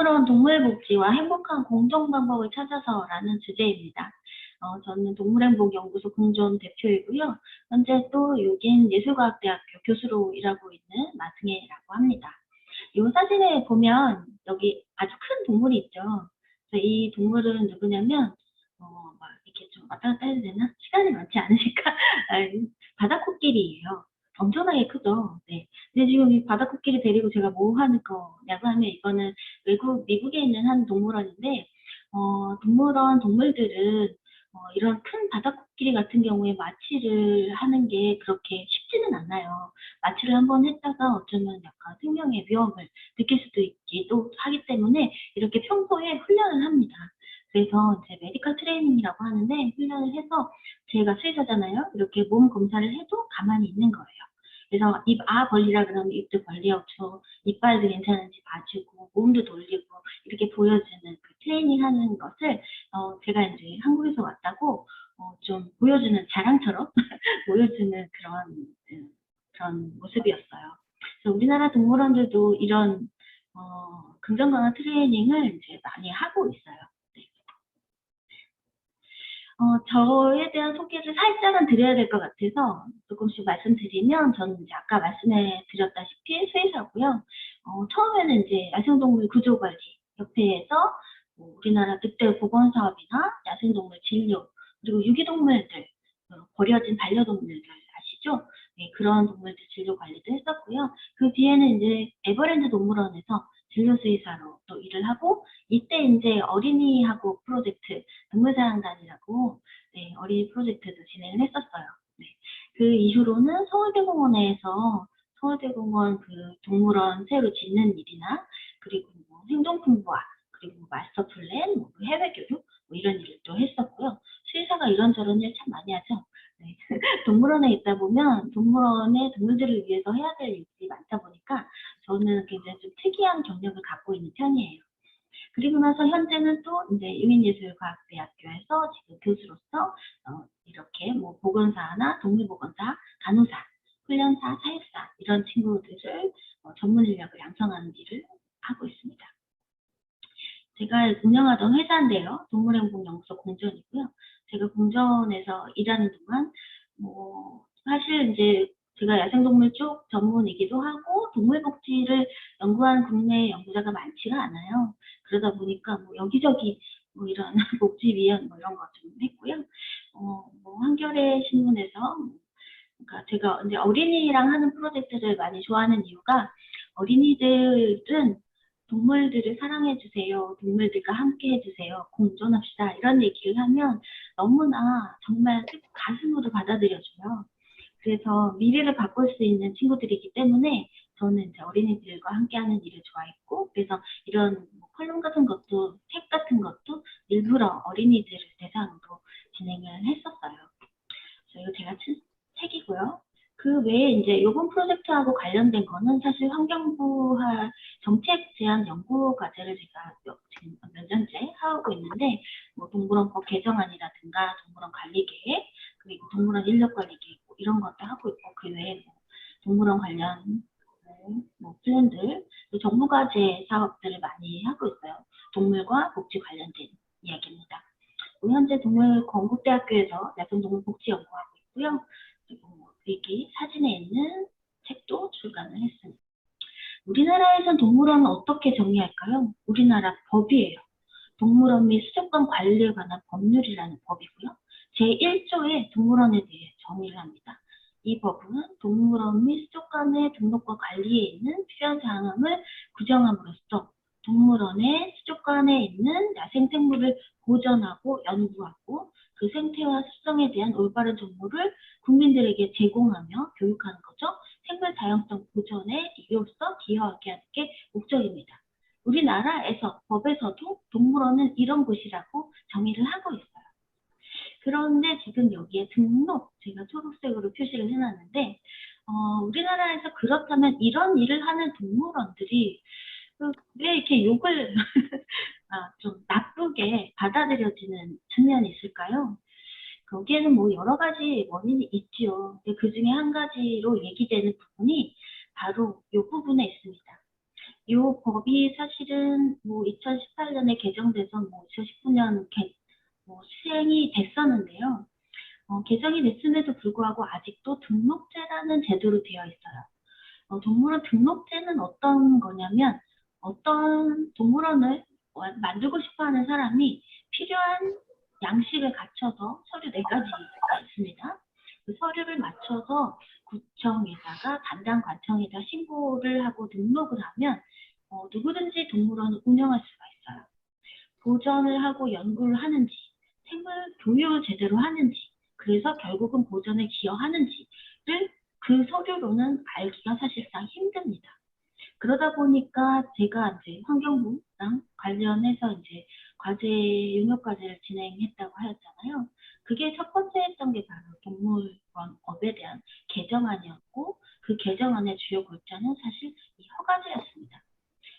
동물원 동물복지와 행복한 공존 방법을 찾아서라는 주제입니다. 저는 동물행복연구소 공존 대표이고요. 현재 또 요긴예술과학대학교 교수로 일하고 있는 마승혜라고 합니다. 이 사진에 보면 여기 아주 큰 동물이 있죠. 그래서 이 동물은 누구냐면 막 이렇게 좀 왔다 갔다 해도 되나? 시간이 많지 않으니까 바다코끼리예요. 엄청나게 크죠. 네. 근데 지금 이 바다코끼리 데리고 제가 뭐 하는 거냐고 하면 이거는 미국에 있는 한 동물원인데 동물원 동물들은 이런 큰 바다코끼리 같은 경우에 마취를 하는 게 그렇게 쉽지는 않아요. 마취를 한번 했다가 어쩌면 약간 생명의 위험을 느낄 수도 있기도 하기 때문에 이렇게 평소에 훈련을 합니다. 그래서 이제 메디컬 트레이닝이라고 하는데 훈련을 해서 제가 수의사잖아요. 이렇게 몸 검사를 해도 가만히 있는 거예요. 그래서 입 벌리라 그러면 입도 벌려줘, 이빨도 괜찮은지 봐주고, 몸도 돌리고, 이렇게 보여주는 그 트레이닝 하는 것을, 제가 이제 한국에서 왔다고, 좀 보여주는 자랑처럼 보여주는 그런 모습이었어요. 그래서 우리나라 동물원들도 이런, 긍정 강화 트레이닝을 이제 많이 하고 있어요. 네. 저에 대한 소개를 살짝은 드려야 될 것 같아서 조금씩 말씀드리면, 저는 이제 아까 말씀해 드렸다시피 수의사고요. 처음에는 이제 야생동물 구조관리 협회에서 우리나라 늑대 복원 사업이나 야생동물 진료, 그리고 유기동물들, 버려진 반려동물들 아시죠? 네, 그런 동물들 진료 관리도 했었고요. 그 뒤에는 이제 에버랜드 동물원에서 진료수의사로 또 일을 하고, 이때 이제 어린이하고 프로젝트, 동물사랑단이라고 네, 어린이 프로젝트도 진행을 했었어요. 네. 그 이후로는 서울대공원에서 서울대공원 그 동물원 새로 짓는 일이나 그리고 뭐 행동풍부화 그리고 마스터 플랜, 뭐 해외 교육 뭐 이런 일을 또 했었고요. 수의사가 이런저런 일 참 많이 하죠. 네. 동물원에 있다 보면 동물원의 동물들을 위해서 해야 될 일들이 많다 보니까 저는 굉장히 좀 특이한 경력을 갖고 있는 편이에요. 그리고 나서 현재는 또 이제 유인예술과학대학교에서 지금 교수로서 이렇게 뭐 보건사나 동물보건사, 간호사, 훈련사, 사육사 이런 친구들을 전문 인력을 양성하는 일을 하고 있습니다. 제가 운영하던 회사인데요. 동물행복연구소 공전이고요. 제가 공전에서 일하는 동안 사실 이제 제가 야생동물 쪽 전문이기도 하고 동물복지를 연구하는 국내 연구자가 많지가 않아요. 그러다 보니까 뭐 여기저기 뭐 이런 복지위원 뭐 이런 거 좀 했고요. 한겨레 신문에서 그러니까 제가 이제 어린이랑 하는 프로젝트를 많이 좋아하는 이유가 어린이들은 동물들을 사랑해주세요. 동물들과 함께 해주세요. 공존합시다. 이런 얘기를 하면 너무나 정말 가슴으로 받아들여줘요. 그래서 미래를 바꿀 수 있는 친구들이기 때문에 저는 이제 어린이들과 함께하는 일을 좋아했고, 그래서 이런 컬럼 같은 것도, 책 같은 것도 일부러 어린이들을 대상으로 진행을 했었어요. 그래서 이거 제가 쓴 책이고요. 그 외에 이제 이번 프로젝트하고 관련된 거는 사실 환경부와 정책 제안 연구 과제를 제가 지금 몇 년째 하고 있는데, 뭐 동물원법 개정안이라든가 동물원 관리 계획, 그리고 동물원 인력 관리 계획 이런 것도 하고 있고, 그 외에 뭐 동물원 관련 플랜들, 정부 과제 사업들을 많이 하고 있어요. 동물과 복지 관련된 이야기입니다. 현재 건국대학교에서 야생동물 복지 연구하고 있고요. 그리고 여기 사진에 있는 책도 출간을 했습니다. 우리나라에선 동물원은 어떻게 정의할까요? 우리나라 법이에요. 동물원 및 수족관 관리에 관한 법률이라는 법이고요. 제1조에 동물원에 대해 정의를 합니다. 이 법은 동물원 및 수족관의 등록과 관리에 있는 필요한 사항을 규정함으로써 동물원의 수족관에 있는 야생생물을 보존하고 연구하고 그 생태와 습성에 대한 올바른 정보를 국민들에게 제공하며 교육하는 거죠. 생물 다양성 보존에 이로써 기여하게 하는 게 목적입니다. 우리나라에서 법에서도 동물원은 이런 곳이라고 정의를 하고 있어요. 그런데 지금 여기에 등록, 제가 초록색으로 표시를 해놨는데 우리나라에서 그렇다면 이런 일을 하는 동물원들이 왜 이렇게 욕을 좀 나쁘게 받아들여지는 측면이 있을까요? 거기에는 뭐 여러 가지 원인이 있죠. 근데 그 중에 한 가지로 얘기되는 부분이 바로 이 부분에 있습니다. 이 법이 사실은 뭐 2018년에 개정돼서 뭐 2019년 시행이 됐었는데요. 개정이 됐음에도 불구하고 아직도 등록제라는 제도로 되어 있어요. 동물원 등록제는 어떤 거냐면 어떤 동물원을 만들고 싶어하는 사람이 필요한 양식을 갖춰서 서류 4가지가 있습니다. 그 서류를 맞춰서 구청에다가 담당 관청에다 신고를 하고 등록을 하면 누구든지 동물원을 운영할 수가 있어요. 보전을 하고 연구를 하는지, 생물 교육을 제대로 하는지, 그래서 결국은 보전에 기여하는지를 그 서류로는 알기가 사실상 힘듭니다. 그러다 보니까 제가 이제 환경부랑 관련해서 이제 용역 과제를 진행했다고 하였잖아요. 그게 첫 번째 했던 게 바로 동물원법에 대한 개정안이었고, 그 개정안의 주요 골자는 사실 이 허가제였습니다.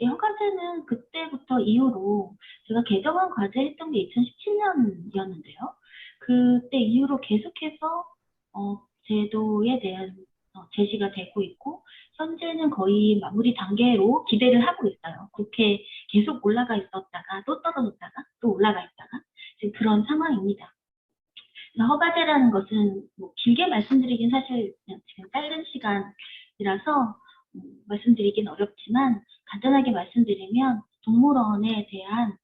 이 허가제는 그때부터 이후로 제가 개정안 과제했던 게 2017년이었는데요. 그때 이후로 계속해서 제도에 대한 제시가 되고 있고 현재는 거의 마무리 단계로 기대를 하고 있어요. 국회에 계속 올라가 있었다가 또 떨어졌다가 또 올라가 있다가 지금 그런 상황입니다. 허가제라는 것은 뭐 길게 말씀드리긴 사실 지금 짧은 시간이라서 말씀드리긴 어렵지만 간단하게 말씀드리면 동물원에 대한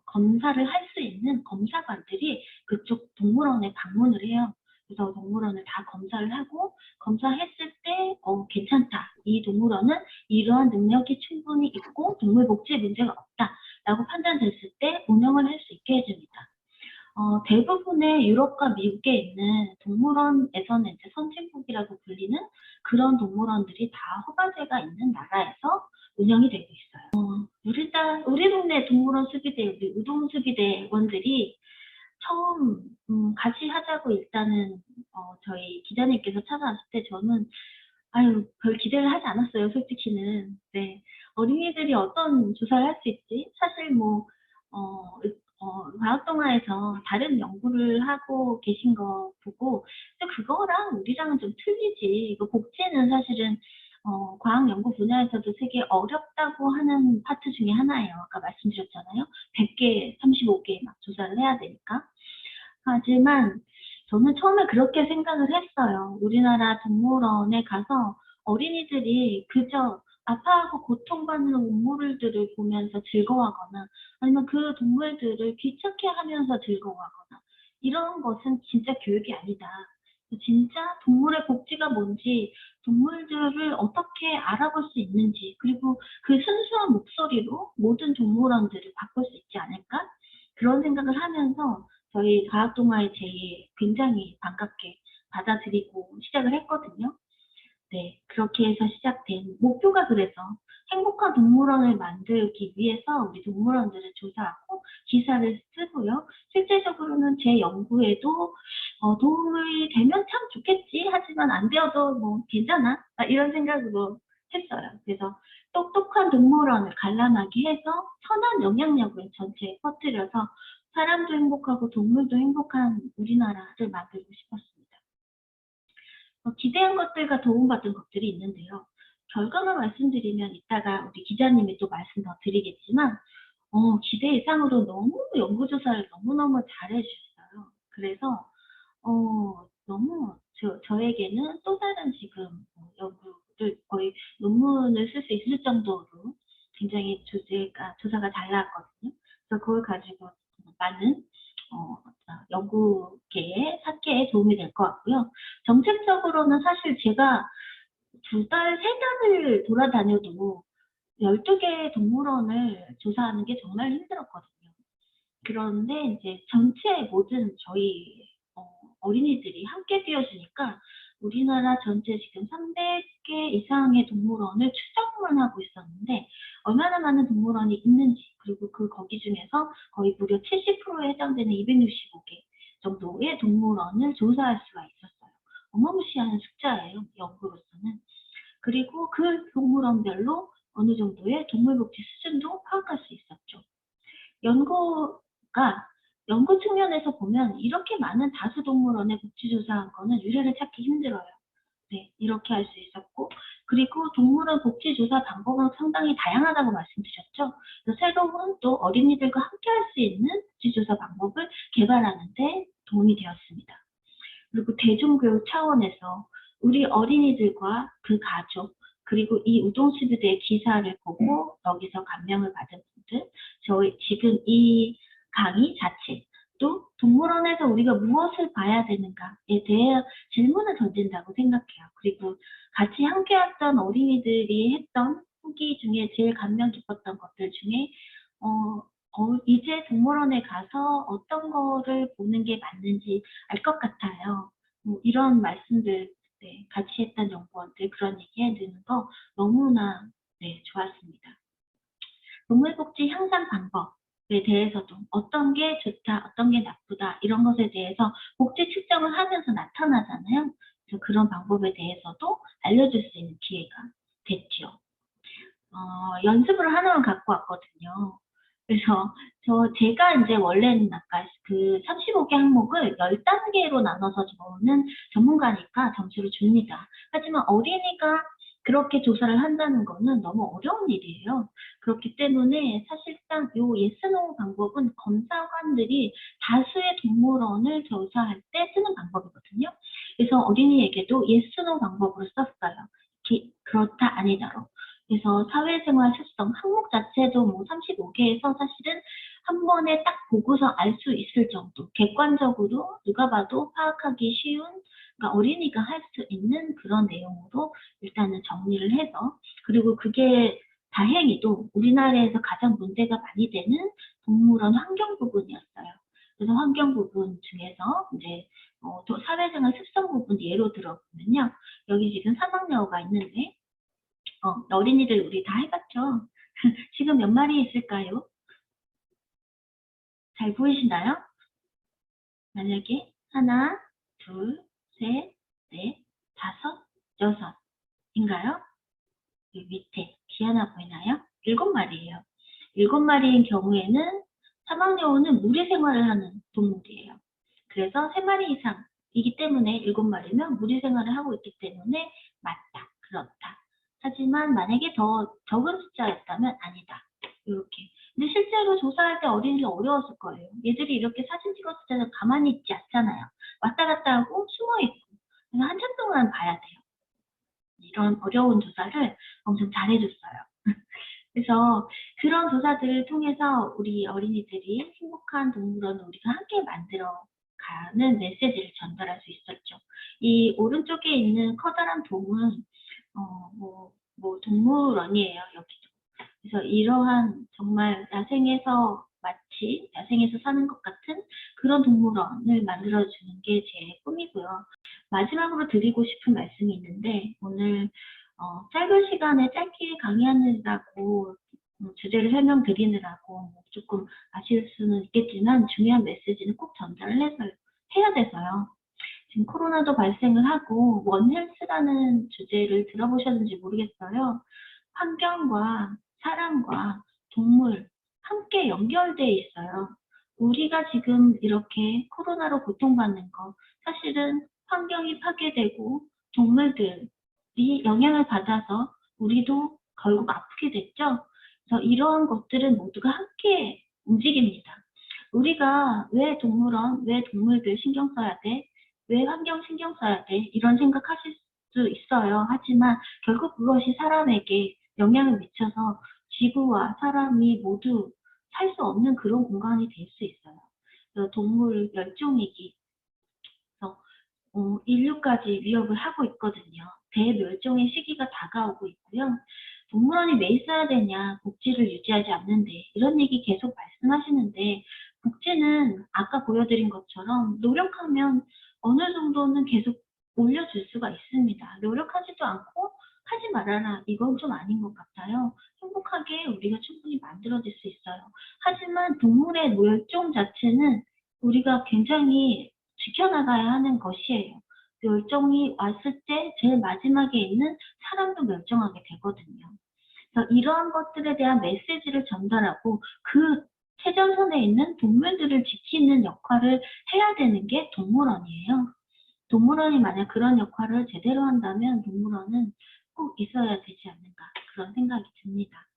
검사를 할 수 있는 검사관들이 그쪽 동물원에 방문을 해요. 그래서 동물원을 다 검사를 하고 검사했을 때 괜찮다. 이 동물원은 이러한 능력이 충분히 있고 동물 복지에 문제가 없다라고 판단됐을 때 운영을 할 수 있게 해줍니다. 대부분의 유럽과 미국에 있는 동물원에서는 이제 선진국이라고 불리는 그런 동물원들이 다 허가제가 있는 나라에서 운영이 되고 있어요. 우리 동네 동물원 수비대, 우리 우동 수비대원들이 처음 같이 하자고 일단은 저희 기자님께서 찾아왔을 때 저는 별 기대를 하지 않았어요, 솔직히는. 네. 어린이들이 어떤 조사를 할 수 있지? 사실 과학동화에서 다른 연구를 하고 계신 거 보고, 그거랑 우리랑은 좀 틀리지. 이거 복제는 사실은, 과학 연구 분야에서도 되게 어렵다고 하는 파트 중에 하나예요. 아까 말씀드렸잖아요. 100개, 35개 막 조사를 해야 되니까. 하지만 저는 처음에 그렇게 생각을 했어요. 우리나라 동물원에 가서 어린이들이 그저 아파하고 고통받는 동물들을 보면서 즐거워하거나 아니면 그 동물들을 귀찮게 하면서 즐거워하거나 이런 것은 진짜 교육이 아니다. 진짜 동물의 복지가 뭔지, 동물들을 어떻게 알아볼 수 있는지, 그리고 그 순수한 목소리로 모든 동물원들을 바꿀 수 있지 않을까? 그런 생각을 하면서 저희 과학동아의 제의에 굉장히 반갑게 받아들이고 시작을 했거든요. 네, 그렇게 해서 시작된 목표가 그래서 행복한 동물원을 만들기 위해서 우리 동물원들을 조사하고 기사를 쓰고요. 실제적으로는 제 연구에도 도움이 되면 참 좋겠지. 하지만 안 되어도 뭐 괜찮아. 이런 생각으로 했어요. 그래서 똑똑한 동물원을 관람하게 해서 선한 영향력을 전체에 퍼뜨려서 사람도 행복하고 동물도 행복한 우리나라를 만들고 싶었습니다. 기대한 것들과 도움받은 것들이 있는데요. 결과만 말씀드리면 이따가 우리 기자님이 또 말씀 더 드리겠지만 기대 이상으로 너무 연구조사를 너무너무 잘해주셨어요. 그래서 너무 저에게는 또 다른 지금 연구를 거의 논문을 쓸 수 있을 정도로 굉장히 조사가 잘 나왔거든요. 그래서 그걸 가지고 많은 연구계에, 학계에 도움이 될 것 같고요. 정책적으로는 사실 제가 2달, 3달을 돌아다녀도 12개의 동물원을 조사하는 게 정말 힘들었거든요. 그런데 이제 전체 모든 저희 어린이들이 함께 뛰어주니까 우리나라 전체 지금 300개 이상의 동물원을 추적만 하고 있었는데 얼마나 많은 동물원이 있는지 그리고 거기 중에서 거의 무려 70%에 해당되는 265개 정도의 동물원을 조사할 수가 있었어요. 어마무시한 숫자예요, 연구로서는. 그리고 그 동물원별로 어느 정도의 동물복지 수준도 파악할 수 있었죠. 연구 측면에서 보면 이렇게 많은 다수동물원에 복지조사한 거는 유례를 찾기 힘들어요. 네, 이렇게 할 수 있었고 그리고 동물원 복지조사 방법은 상당히 다양하다고 말씀드렸죠. 그래서 새로운 또 어린이들과 함께 할 수 있는 복지조사 방법을 개발하는 데 도움이 되었습니다. 그리고 대중교육 차원에서 우리 어린이들과 그 가족, 그리고 이 우동수비대의 기사를 보고 여기서 감명을 받은 분들, 저희 지금 이 강의 자체, 또 동물원에서 우리가 무엇을 봐야 되는가에 대해 질문을 던진다고 생각해요. 그리고 같이 함께 왔던 어린이들이 했던 후기 중에 제일 감명 깊었던 것들 중에 이제 동물원에 가서 어떤 거를 보는 게 맞는지 알 것 같아요. 이런 말씀들, 네, 같이 했던 연구원들 그런 얘기 해주는 거 너무나 네, 좋았습니다. 동물복지 향상 방법에 대해서도 어떤 게 좋다, 어떤 게 나쁘다 이런 것에 대해서 복지 측정을 하면서 나타나잖아요. 그래서 그런 방법에 대해서도 알려줄 수 있는 기회가 됐죠. 연습을 하나만 갖고 왔거든요. 그래서 제가 이제 원래는 아까 그 35개 항목을 10단계로 나눠서 적는 전문가니까 점수를 줍니다. 하지만 어린이가 그렇게 조사를 한다는 거는 너무 어려운 일이에요. 그렇기 때문에 사실상 요 예스노 방법은 검사관들이 다수의 동물원을 조사할 때 쓰는 방법이거든요. 그래서 어린이에게도 예스노 방법으로 썼어요. 그렇다 아니다로. 그래서 사회생활 습성 항목 자체도 뭐 35개에서 사실은 한 번에 딱 보고서 알 수 있을 정도, 객관적으로 누가 봐도 파악하기 쉬운, 그러니까 어린이가 할 수 있는 그런 내용으로 일단은 정리를 해서, 그리고 그게 다행히도 우리나라에서 가장 문제가 많이 되는 동물원 환경 부분이었어요. 그래서 환경 부분 중에서 이제 또 사회생활 습성 부분 예로 들어보면요. 여기 지금 3학년어가 있는데 어린이들 우리 다 해봤죠? 지금 몇 마리 있을까요? 잘 보이시나요? 만약에 하나, 둘, 셋, 넷, 다섯, 여섯인가요? 여기 밑에 귀 하나 보이나요? 7마리예요. 7마리인 경우에는 사막여우는 무리 생활을 하는 동물이에요. 그래서 3마리 이상이기 때문에 7마리면 무리 생활을 하고 있기 때문에 맞다, 그렇다. 하지만 만약에 더 적은 숫자였다면 아니다. 이렇게. 근데 실제로 조사할 때 어린이들이 어려웠을 거예요. 얘들이 이렇게 사진 찍었을 때는 가만히 있지 않잖아요. 왔다 갔다 하고 숨어 있고. 그래서 한참 동안 봐야 돼요. 이런 어려운 조사를 엄청 잘해줬어요. 그래서 그런 조사들을 통해서 우리 어린이들이 행복한 동물원을 우리가 함께 만들어가는 메시지를 전달할 수 있었죠. 이 오른쪽에 있는 커다란 동은 동물원이에요, 여기도. 그래서 이러한 정말 마치 야생에서 사는 것 같은 그런 동물원을 만들어주는 게 제 꿈이고요. 마지막으로 드리고 싶은 말씀이 있는데, 오늘 짧은 시간에 짧게 강의하느라고 주제를 설명드리느라고 조금 아쉬울 수는 있겠지만 중요한 메시지는 꼭 전달을 해야 돼서요. 지금 코로나도 발생을 하고 원헬스라는 주제를 들어보셨는지 모르겠어요. 환경과 사람과 동물 함께 연결돼 있어요. 우리가 지금 이렇게 코로나로 고통받는 거 사실은 환경이 파괴되고 동물들이 영향을 받아서 우리도 결국 아프게 됐죠. 그래서 이러한 것들은 모두가 함께 움직입니다. 우리가 왜 동물원, 왜 동물들 신경 써야 돼? 왜 환경 신경 써야 돼? 이런 생각하실 수 있어요. 하지만 결국 그것이 사람에게 영향을 미쳐서 지구와 사람이 모두 살 수 없는 그런 공간이 될 수 있어요. 동물 멸종위기, 인류까지 위협을 하고 있거든요. 대멸종의 시기가 다가오고 있고요. 동물원이 왜 있어야 되냐, 복지를 유지하지 않는데 이런 얘기 계속 말씀하시는데 복지는 아까 보여드린 것처럼 노력하면 어느 정도는 계속 올려줄 수가 있습니다. 노력하지도 않고 하지 말아라, 이건 좀 아닌 것 같아요. 행복하게 우리가 충분히 만들어질 수 있어요. 하지만 동물의 멸종 자체는 우리가 굉장히 지켜나가야 하는 것이에요. 멸종이 왔을 때 제일 마지막에 있는 사람도 멸종하게 되거든요. 그래서 이러한 것들에 대한 메시지를 전달하고 그 최전선에 있는 동물들을 지키는 역할을 해야 되는 게 동물원이에요. 동물원이 만약 그런 역할을 제대로 한다면 동물원은 꼭 있어야 되지 않는가 그런 생각이 듭니다.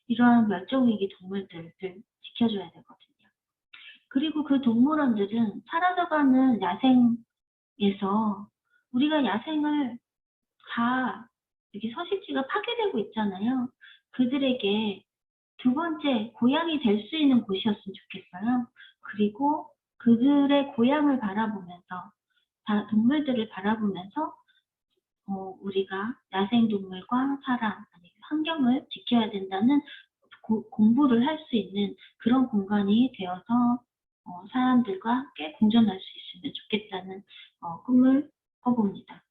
이러한 멸종위기 동물들을 지켜줘야 되거든요. 그리고 그 동물원들은 사라져가는 야생에서 우리가 야생을 다 이렇게 서식지가 파괴되고 있잖아요. 그들에게 두 번째 고향이 될 수 있는 곳이었으면 좋겠어요. 그리고 그들의 고향을 바라보면서 동물들을 바라보면서 우리가 야생동물과 사람, 아니 환경을 지켜야 된다는 공부를 할 수 있는 그런 공간이 되어서 사람들과 함께 공존할 수 있으면 좋겠다는 꿈을 꿔봅니다.